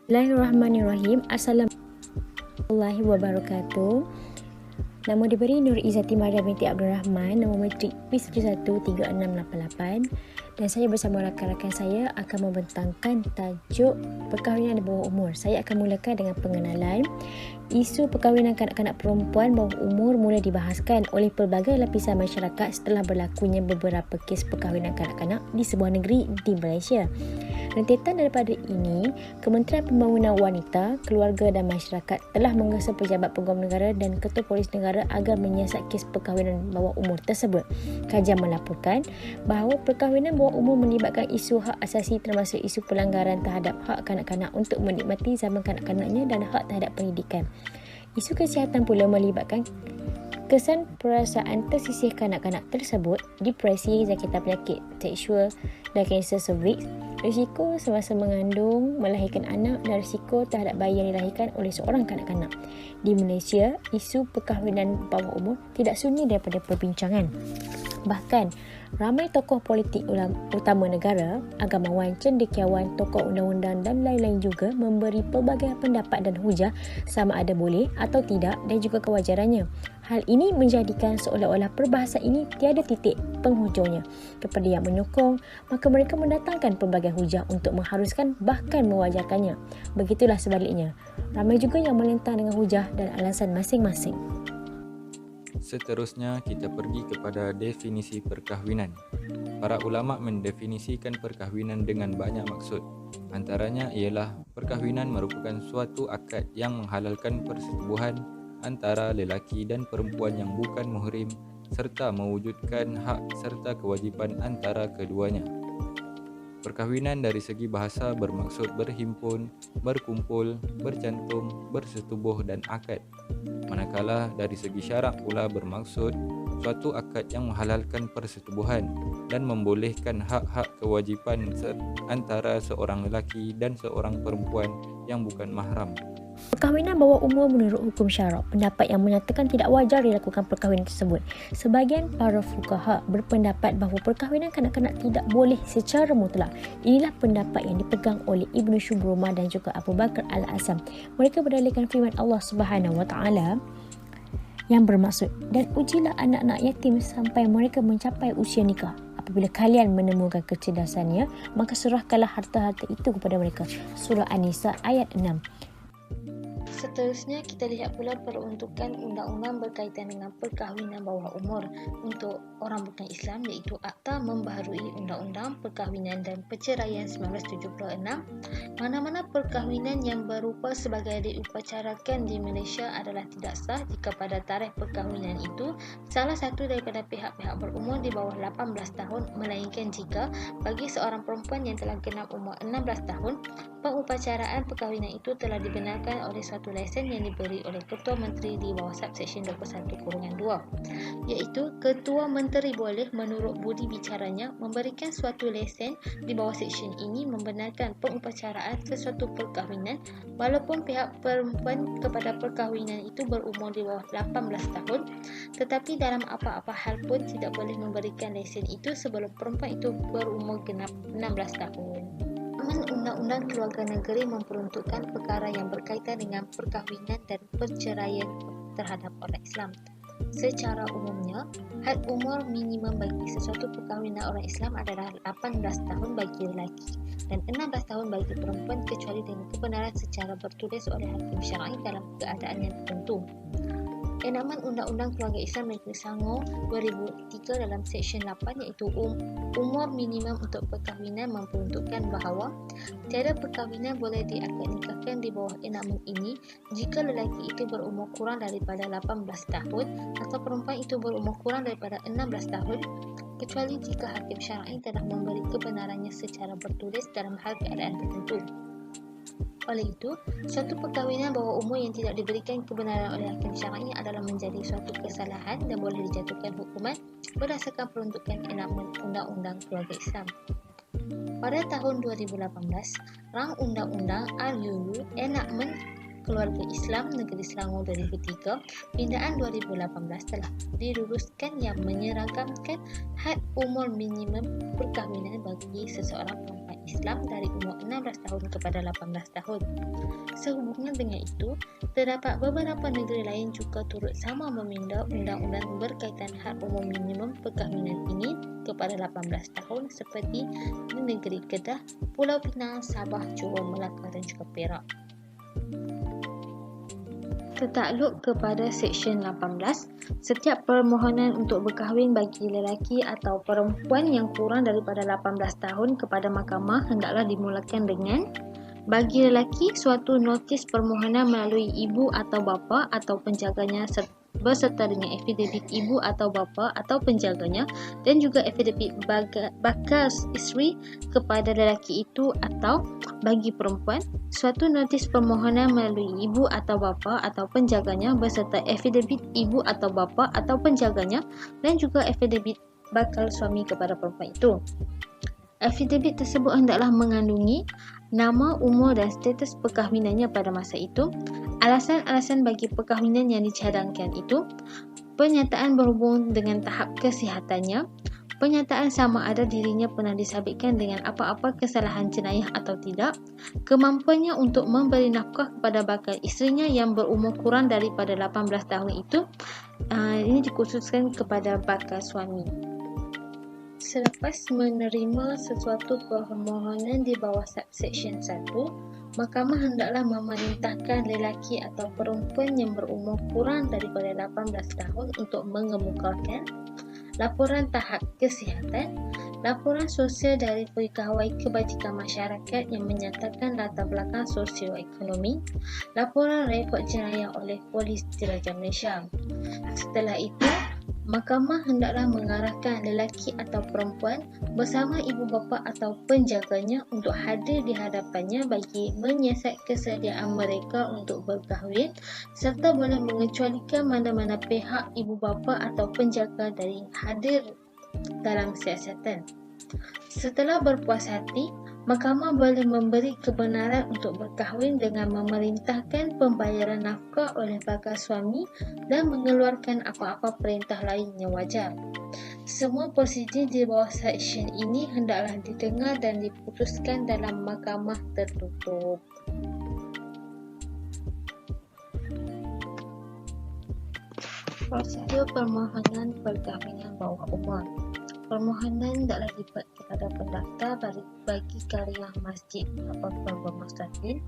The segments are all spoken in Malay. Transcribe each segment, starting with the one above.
Bismillahirrahmanirrahim. Assalamualaikum warahmatullahi wabarakatuh. Nama diberi Nur Izzati Maria binti Abdul Rahman, nama metrik P133688, dan saya bersama rakan-rakan saya akan membentangkan tajuk perkahwinan di bawah umur. Saya akan mulakan dengan pengenalan. Isu perkahwinan kanak-kanak perempuan bawah umur mula dibahaskan oleh pelbagai lapisan masyarakat setelah berlakunya beberapa kes perkahwinan kanak-kanak di sebuah negeri di Malaysia. Rentetan daripada ini, Kementerian Pembangunan Wanita, Keluarga dan Masyarakat telah menggesa pejabat pengurusi negara dan ketua polis negara agar menyiasat kes perkahwinan bawah umur tersebut. Kajian melaporkan bahawa perkahwinan bawah umur melibatkan isu hak asasi termasuk isu pelanggaran terhadap hak kanak-kanak untuk menikmati zaman kanak-kanaknya dan hak terhadap pendidikan. Isu kesihatan pula melibatkan kesan perasaan tersisih kanak-kanak tersebut, depresi, jangkitan penyakit seksual dan kanser cervix, risiko semasa mengandung, melahirkan anak dan risiko terhadap bayi yang dilahirkan oleh seorang kanak-kanak. Di Malaysia, isu perkahwinan bawah umur tidak sunyi daripada perbincangan. Bahkan, ramai tokoh politik utama negara, agamawan, cendekiawan, tokoh undang-undang dan lain-lain juga memberi pelbagai pendapat dan hujah sama ada boleh atau tidak dan juga kewajarannya. Hal ini menjadikan seolah-olah perbahasan ini tiada titik penghujungnya. Kepada yang menyokong, maka mereka mendatangkan pelbagai hujah untuk mengharuskan bahkan mewajarkannya. Begitulah sebaliknya. Ramai juga yang melentang dengan hujah dan alasan masing-masing. Seterusnya, kita pergi kepada definisi perkahwinan. Para ulama mendefinisikan perkahwinan dengan banyak maksud. Antaranya ialah perkahwinan merupakan suatu akad yang menghalalkan persetubuhan antara lelaki dan perempuan yang bukan muhrim serta mewujudkan hak serta kewajipan antara keduanya. Perkahwinan dari segi bahasa bermaksud berhimpun, berkumpul, bercantum, bersetubuh dan akad. Manakala dari segi syarak pula bermaksud suatu akad yang menghalalkan persetubuhan dan membolehkan hak-hak kewajipan antara seorang lelaki dan seorang perempuan yang bukan mahram. Perkahwinan bawah umur menurut hukum syarak, pendapat yang menyatakan tidak wajar dilakukan perkahwinan tersebut. Sebahagian para fuqaha berpendapat bahawa perkahwinan kanak-kanak tidak boleh secara mutlak. Inilah pendapat yang dipegang oleh Ibnu Shubrumah dan juga Abu Bakar Al-Azam. Mereka berdalilkan firman Allah Subhanahu Wa Taala yang bermaksud, dan ujilah anak-anak yatim sampai mereka mencapai usia nikah. Apabila kalian menemukan kecerdasannya, maka serahkanlah harta-harta itu kepada mereka. Surah An-Nisa ayat 6. Seterusnya, kita lihat pula peruntukan undang-undang berkaitan dengan perkahwinan bawah umur untuk orang bukan Islam, iaitu Akta Membaharui Undang-Undang Perkahwinan dan Perceraian 1976. Mana-mana perkahwinan yang berupa sebagai diupacarakan di Malaysia adalah tidak sah jika pada tarikh perkahwinan itu salah satu daripada pihak-pihak berumur di bawah 18 tahun, melainkan jika bagi seorang perempuan yang telah genap umur 16 tahun, pengupacaraan perkahwinan itu telah dibenarkan oleh suatu lesen yang diberi oleh Ketua Menteri di bawah subsection 21-2, iaitu Ketua Menteri boleh menurut budi bicaranya memberikan suatu lesen di bawah seksyen ini membenarkan pengupacaraan sesuatu perkahwinan walaupun pihak perempuan kepada perkahwinan itu berumur di bawah 18 tahun, tetapi dalam apa-apa hal pun tidak boleh memberikan lesen itu sebelum perempuan itu berumur genap 16 tahun. Undang-Undang Keluarga Negeri memperuntukkan perkara yang berkaitan dengan perkahwinan dan perceraian terhadap orang Islam. Secara umumnya, had umur minimum bagi sesuatu perkahwinan orang Islam adalah 18 tahun bagi lelaki dan 16 tahun bagi perempuan kecuali dengan kebenaran secara bertulis oleh hakim syar'i dalam keadaan yang tertentu. Enaman Undang-Undang Keluarga Islam Negeri Selangor 2003 dalam Seksyen 8 iaitu umur minimum untuk perkahwinan memperuntukkan bahawa tiada perkahwinan boleh diakad nikahkan di bawah enaman ini jika lelaki itu berumur kurang daripada 18 tahun atau perempuan itu berumur kurang daripada 16 tahun, kecuali jika hakim syar'i telah memberi kebenarannya secara bertulis dalam hal keadaan tertentu. Oleh itu, suatu perkahwinan bawah umur yang tidak diberikan kebenaran oleh hakim syar'i adalah menjadi suatu kesalahan dan boleh dijatuhkan hukuman berdasarkan peruntukan enakmen Undang-Undang Keluarga Islam. Pada tahun 2018, Rang Undang-Undang RUU Enakmen Keluarga Islam Negeri Selangor 2003 Pindaan 2018 telah diluluskan yang menyeragamkan had umur minimum perkahwinan bagi seseorang perempuan Islam dari umur 16 tahun kepada 18 tahun. Sehubungan dengan itu, terdapat beberapa negeri lain juga turut sama meminda undang-undang berkaitan had umur minimum perkahwinan ini kepada 18 tahun seperti di negeri Kedah, Pulau Pinang, Sabah, Johor, Melaka dan juga Perak. Tertakluk kepada Seksyen 18, setiap permohonan untuk berkahwin bagi lelaki atau perempuan yang kurang daripada 18 tahun kepada mahkamah hendaklah dimulakan dengan: bagi lelaki, suatu notis permohonan melalui ibu atau bapa atau penjaganya beserta dengan afidavit ibu atau bapa atau penjaganya dan juga afidavit bakal isteri kepada lelaki itu, atau bagi perempuan, suatu notis permohonan melalui ibu atau bapa atau penjaganya beserta afidavit ibu atau bapa atau penjaganya dan juga afidavit bakal suami kepada perempuan itu. Afidavit tersebut hendaklah mengandungi nama, umur dan status perkahwinannya pada masa itu, alasan-alasan bagi perkahwinan yang dicadangkan itu, pernyataan berhubung dengan tahap kesihatannya, pernyataan sama ada dirinya pernah disabitkan dengan apa-apa kesalahan jenayah atau tidak, kemampuannya untuk memberi nafkah kepada bakal isterinya yang berumur kurang daripada 18 tahun itu, ini dikhususkan kepada bakal suami. Selepas menerima sesuatu permohonan di bawah subsection 1, mahkamah hendaklah memerintahkan lelaki atau perempuan yang berumur kurang daripada 18 tahun untuk mengemukakan laporan tahap kesihatan, laporan sosial dari Pegawai Kebajikan Masyarakat yang menyatakan latar belakang sosioekonomi, laporan rekod jenayah oleh Polis Diraja Malaysia. Setelah itu, mahkamah hendaklah mengarahkan lelaki atau perempuan bersama ibu bapa atau penjaganya untuk hadir di hadapannya bagi menyiasat kesediaan mereka untuk berkahwin serta boleh mengecualikan mana-mana pihak ibu bapa atau penjaga dari hadir dalam siasatan. Setelah berpuas hati, mahkamah boleh memberi kebenaran untuk berkahwin dengan memerintahkan pembayaran nafkah oleh bakal suami dan mengeluarkan apa-apa perintah lain yang wajar. Semua prosedur di bawah seksyen ini hendaklah didengar dan diputuskan dalam mahkamah tertutup. Prosedur permohonan perkahwinan bawah umur. Permohonan hendaklah dibuat kepada pendaftar bagi karya masjid apabila bermustahil.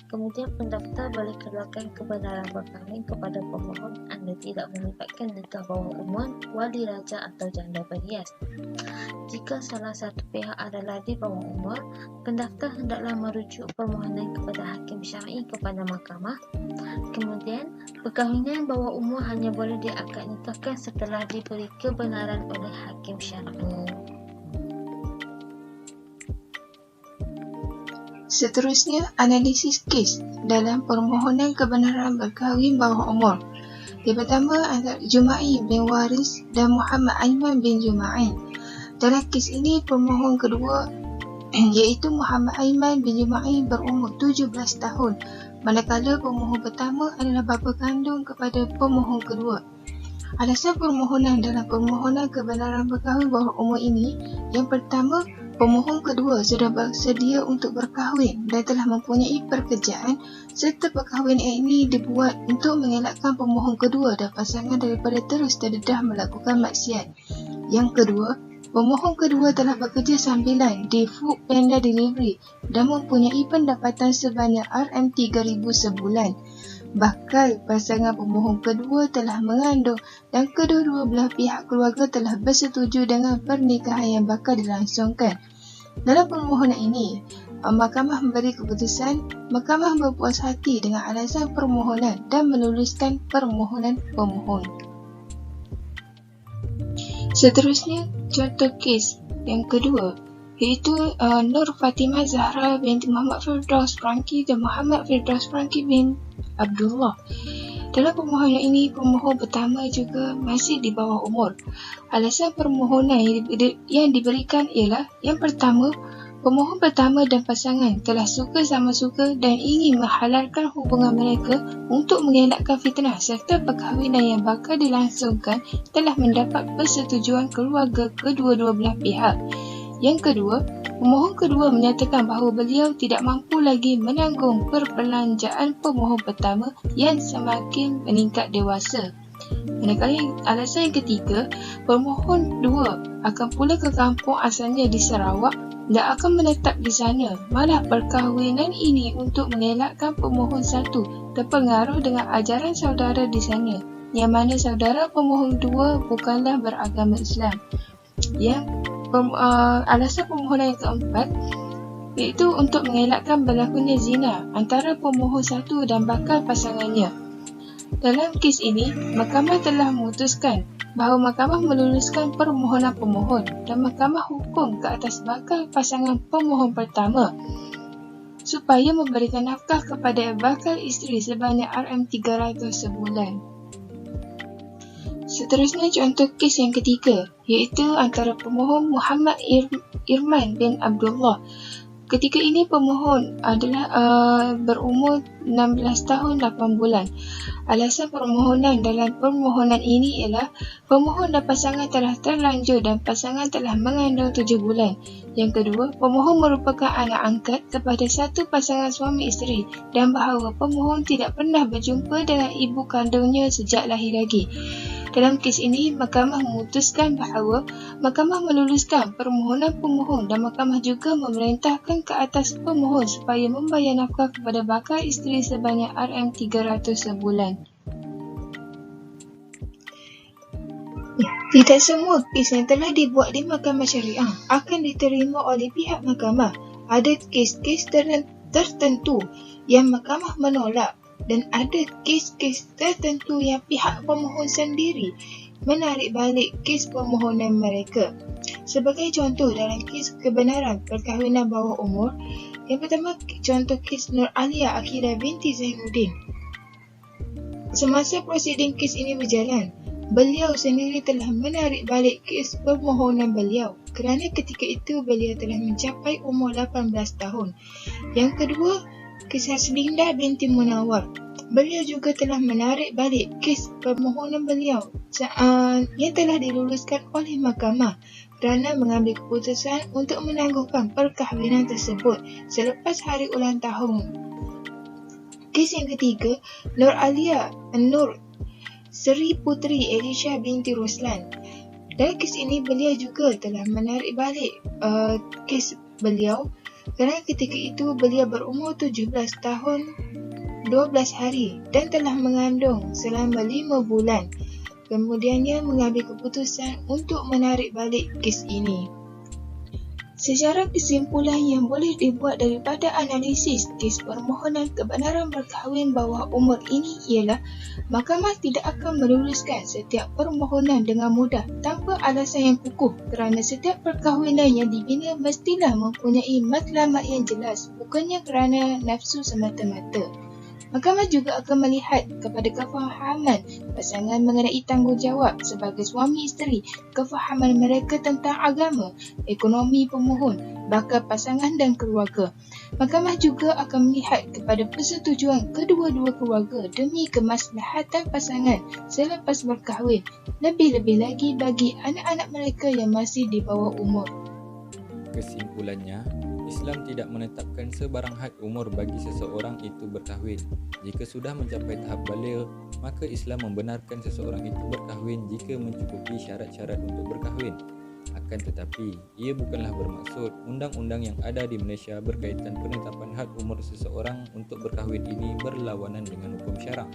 Kemudian pendaftar boleh keluarkan kebenaran berkahwin kepada pemohon anda tidak melibatkan nikah bawah umur, wali raja atau janda berhias. Jika salah satu pihak adalah di bawah umur, pendaftar hendaklah merujuk permohonan kepada hakim syar'i kepada mahkamah. Kemudian, perkahwinan bawah umur hanya boleh diakad nikahkan setelah diberi kebenaran oleh hakim syar'i. Seterusnya, analisis kes dalam permohonan kebenaran berkahwin bawah umur. Yang pertama adalah Juma'i bin Waris dan Muhammad Aiman bin Juma'i. Dalam kes ini, pemohon kedua iaitu Muhammad Aiman bin Juma'i berumur 17 tahun, manakala pemohon pertama adalah bapa kandung kepada pemohon kedua. Alasan permohonan dalam permohonan kebenaran berkahwin bawah umur ini, yang pertama, pemohon kedua sudah bersedia untuk berkahwin dan telah mempunyai pekerjaan serta perkahwinan ini dibuat untuk mengelakkan pemohon kedua dan pasangan daripada terus terdedah melakukan maksiat. Yang kedua, pemohon kedua telah bekerja sambilan di Food Panda Delivery dan mempunyai pendapatan sebanyak RM3,000 sebulan. Bakal pasangan pemohon kedua telah mengandung dan kedua-dua belah pihak keluarga telah bersetuju dengan pernikahan yang bakal dilangsungkan. Dalam permohonan ini, mahkamah memberi keputusan. Mahkamah berpuas hati dengan alasan permohonan dan menuliskan permohonan pemohon. Seterusnya, contoh kes yang kedua iaitu Nur Fatimah Zahra binti Muhammad Firdaus Franky dan Muhammad Firdaus Franky bin Abdullah. Dalam permohonan ini, pemohon pertama juga masih di bawah umur. Alasan permohonan yang diberikan ialah yang pertama, pemohon pertama dan pasangan telah suka sama suka dan ingin menghalalkan hubungan mereka untuk mengelakkan fitnah serta perkahwinan yang bakal dilangsungkan telah mendapat persetujuan keluarga kedua-dua belah pihak. Yang kedua, Pemohon kedua menyatakan bahawa beliau tidak mampu lagi menanggung perbelanjaan pemohon pertama yang semakin meningkat dewasa. Manakala alasan yang ketiga, pemohon dua akan pula ke kampung asalnya di Sarawak dan akan menetap di sana. Malah perkahwinan ini untuk mengelakkan pemohon satu terpengaruh dengan ajaran saudara di sana, yang mana saudara pemohon dua bukanlah beragama Islam. Alasan permohonan yang keempat iaitu untuk mengelakkan berlakunya zina antara pemohon satu dan bakal pasangannya. Dalam kes ini, mahkamah telah memutuskan bahawa mahkamah meluluskan permohonan pemohon dan mahkamah hukum ke atas bakal pasangan pemohon pertama supaya memberikan nafkah kepada bakal isteri sebanyak RM300 sebulan. Seterusnya contoh kes yang ketiga, iaitu antara pemohon Muhammad Irman bin Abdullah. Ketika ini pemohon adalah berumur 16 tahun 8 bulan. Alasan permohonan dalam permohonan ini ialah pemohon dan pasangan telah terlanjur dan pasangan telah mengandung 7 bulan. Yang kedua, pemohon merupakan anak angkat kepada satu pasangan suami isteri dan bahawa pemohon tidak pernah berjumpa dengan ibu kandungnya sejak lahir lagi. Dalam kes ini, mahkamah memutuskan bahawa mahkamah meluluskan permohonan pemohon dan mahkamah juga memerintahkan ke atas pemohon supaya membayar nafkah kepada bakal isteri sebanyak RM300 sebulan. Tidak semua kes yang telah dibuat di mahkamah syariah akan diterima oleh pihak mahkamah. Ada kes-kes tertentu yang mahkamah menolak dan ada kes-kes tertentu yang pihak pemohon sendiri menarik balik kes permohonan mereka. Sebagai contoh dalam kes kebenaran perkahwinan bawah umur, yang pertama contoh kes Nur Alia Akira binti Zainuddin. Semasa prosiding kes ini berjalan, beliau sendiri telah menarik balik kes permohonan beliau kerana ketika itu beliau telah mencapai umur 18 tahun. Yang kedua, kes Haslinda binti Munawar. Beliau juga telah menarik balik kes permohonan beliau yang telah diluluskan oleh mahkamah kerana mengambil keputusan untuk menangguhkan perkahwinan tersebut selepas hari ulang tahun. Kes yang ketiga, Nur Alia Nur Seri Putri Elisha binti Ruslan. Dalam kes ini beliau juga telah menarik balik kes beliau kerana ketika itu beliau berumur 17 tahun 12 hari dan telah mengandung selama 5 bulan. Kemudiannya mengambil keputusan untuk menarik balik kes ini. Secara kesimpulan yang boleh dibuat daripada analisis kes permohonan kebenaran berkahwin bawah umur ini ialah mahkamah tidak akan meluluskan setiap permohonan dengan mudah tanpa alasan yang kukuh kerana setiap perkahwinan yang dibina mestilah mempunyai matlamat yang jelas, bukannya kerana nafsu semata-mata. Mahkamah juga akan melihat kepada kefahaman pasangan mengenai tanggungjawab sebagai suami isteri, kefahaman mereka tentang agama, ekonomi pemohon, bakal pasangan dan keluarga. Mahkamah juga akan melihat kepada persetujuan kedua-dua keluarga demi kemaslahatan pasangan selepas berkahwin, lebih-lebih lagi bagi anak-anak mereka yang masih di bawah umur. Kesimpulannya, Islam tidak menetapkan sebarang had umur bagi seseorang itu berkahwin. Jika sudah mencapai tahap baligh, maka Islam membenarkan seseorang itu berkahwin jika mencukupi syarat-syarat untuk berkahwin. Akan tetapi, ia bukanlah bermaksud undang-undang yang ada di Malaysia berkaitan penetapan had umur seseorang untuk berkahwin ini berlawanan dengan hukum syarak.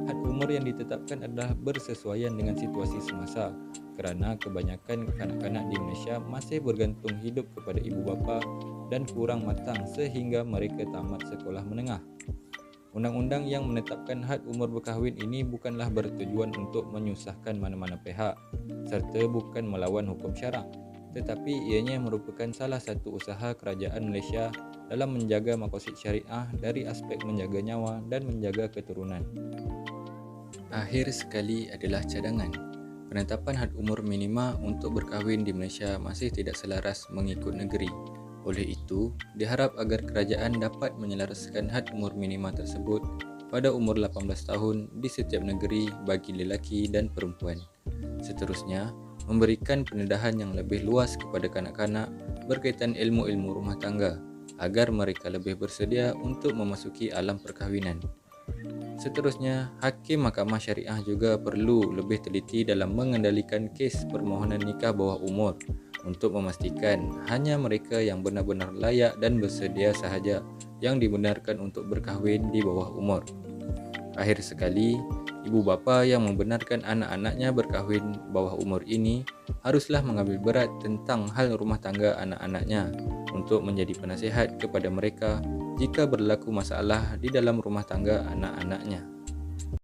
Had umur yang ditetapkan adalah bersesuaian dengan situasi semasa, kerana kebanyakan kanak-kanak di Malaysia masih bergantung hidup kepada ibu bapa dan kurang matang sehingga mereka tamat sekolah menengah. Undang-undang yang menetapkan had umur berkahwin ini bukanlah bertujuan untuk menyusahkan mana-mana pihak serta bukan melawan hukum syarak, tetapi ianya merupakan salah satu usaha kerajaan Malaysia dalam menjaga maqasid syariah dari aspek menjaga nyawa dan menjaga keturunan. Akhir sekali adalah cadangan. Penetapan had umur minima untuk berkahwin di Malaysia masih tidak selaras mengikut negeri. Oleh itu, diharap agar kerajaan dapat menyelaraskan had umur minima tersebut pada umur 18 tahun di setiap negeri bagi lelaki dan perempuan. Seterusnya, memberikan pendedahan yang lebih luas kepada kanak-kanak berkaitan ilmu-ilmu rumah tangga agar mereka lebih bersedia untuk memasuki alam perkahwinan. Seterusnya, Hakim Mahkamah Syariah juga perlu lebih teliti dalam mengendalikan kes permohonan nikah bawah umur untuk memastikan hanya mereka yang benar-benar layak dan bersedia sahaja yang dibenarkan untuk berkahwin di bawah umur. Akhir sekali, ibu bapa yang membenarkan anak-anaknya berkahwin bawah umur ini haruslah mengambil berat tentang hal rumah tangga anak-anaknya untuk menjadi penasihat kepada mereka jika berlaku masalah di dalam rumah tangga anak-anaknya.